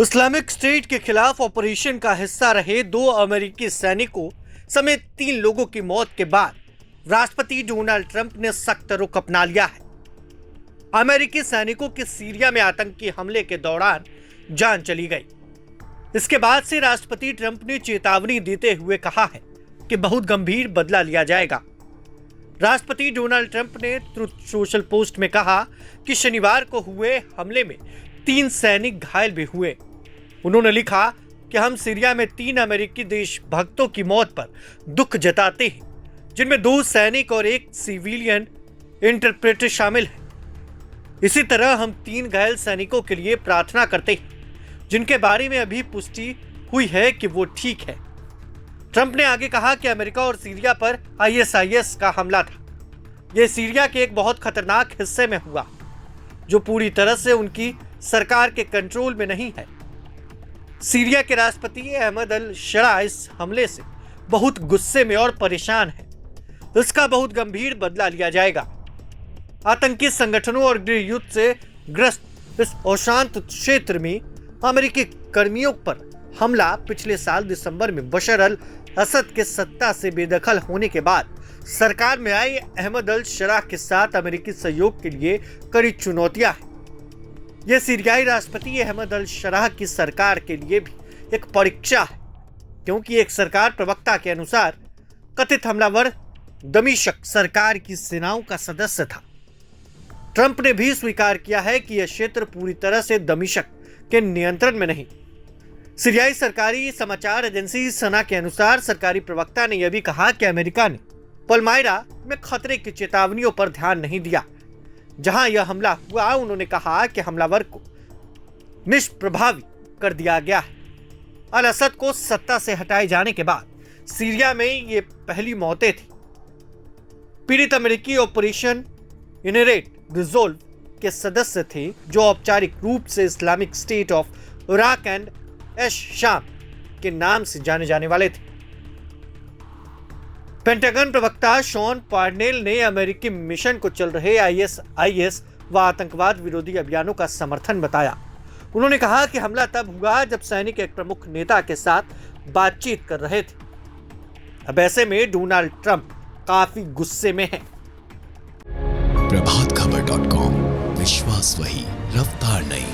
Islamic state के खिलाफ operation का हिस्सा रहे 2 अमेरिकी सैनिकों समेत 3 लोगों की मौत के बाद राष्ट्रपति डोनाल्ड ट्रंप ने सख्त रुख अपना लिया है। अमेरिकी सैनिकों के सीरिया में आतंकी हमले के दौरान जान चली गई। इसके बाद से राष्ट्रपति ट्रंप ने चेतावनी देते हुए कहा है कि बहुत गंभीर बदला लिया जाएगा। राष्ट्रपति डोनाल्ड ट्रंप ने ट्रुथ सोशल पोस्ट में कहा कि शनिवार को हुए हमले में 3 सैनिक घायल भी हुए। उन्होंने लिखा कि हम सीरिया में 3 अमेरिकी देशभक्तों की मौत पर दुख जताते हैं, जिनमें 2 सैनिक और 1 सिविलियन इंटरप्रेटर शामिल हैं। इसी तरह हम 3 घायल सैनिकों के लिए प्रार्थना करते हैं, जिनके बारे में अभी पुष्टि हुई है कि वो ठीक है। ट्रंप ने आगे कहा कि अमेरिका और सीरिया पर ISIS का हमला था। यह सीरिया के एक बहुत खतरनाक हिस्से में हुआ, जो पूरी तरह से उनकी सरकार के कंट्रोल में नहीं है। सीरिया के राष्ट्रपति अहमद अल शरा इस हमले से बहुत गुस्से में और परेशान है। इसका बहुत गंभीर बदला लिया जाएगा। आतंकी संगठनों और गृह युद्ध से ग्रस्त इस अशांत क्षेत्र में अमेरिकी कर्मियों पर हमला पिछले साल दिसंबर में बशर अल असद के सत्ता से बेदखल होने के बाद सरकार में आए अहमद अल शरा के साथ अमेरिकी सहयोग के लिए कड़ी चुनौतियां हैं। यह सीरियाई राष्ट्रपति अहमद अल शरा की सरकार के लिए भी एक परीक्षा है, क्योंकि एक सरकार प्रवक्ता के अनुसार कथित हमलावर दमिश्क सरकार की सेनाओं का सदस्य था। ट्रंप ने भी स्वीकार किया है कि यह क्षेत्र पूरी तरह से दमिश्क के नियंत्रण में नहीं। सीरियाई सरकारी समाचार एजेंसी सना के अनुसार सरकारी प्रवक्ता ने यह भी कहा कि अमेरिका ने पलमायरा में खतरे की चेतावनियों पर ध्यान नहीं दिया। जहां यह हमला हुआ, उन्होंने कहा कि हमलावर को निष्प्रभावी कर दिया गया है। अल असद को सत्ता से हटाए जाने के बाद सीरिया में ये पहली मौतें थी। पीड़ित अमेरिकी ऑपरेशन इनहेरेंट रिजोल्व के सदस्य थे, जो औपचारिक रूप से Islamic state of Iraq and एश शाम के नाम से जाने जाने वाले थे। पेंटागन प्रवक्ता शॉन पार्नेल ने अमेरिकी मिशन को चल रहे ISIS व आतंकवाद विरोधी अभियानों का समर्थन बताया। उन्होंने कहा कि हमला तब हुआ जब सैनिक एक प्रमुख नेता के साथ बातचीत कर रहे थे। अब ऐसे में डोनाल्ड ट्रंप काफी गुस्से में हैं। प्रभातखबर.com, विश्वास वही, रफ्तार नहीं।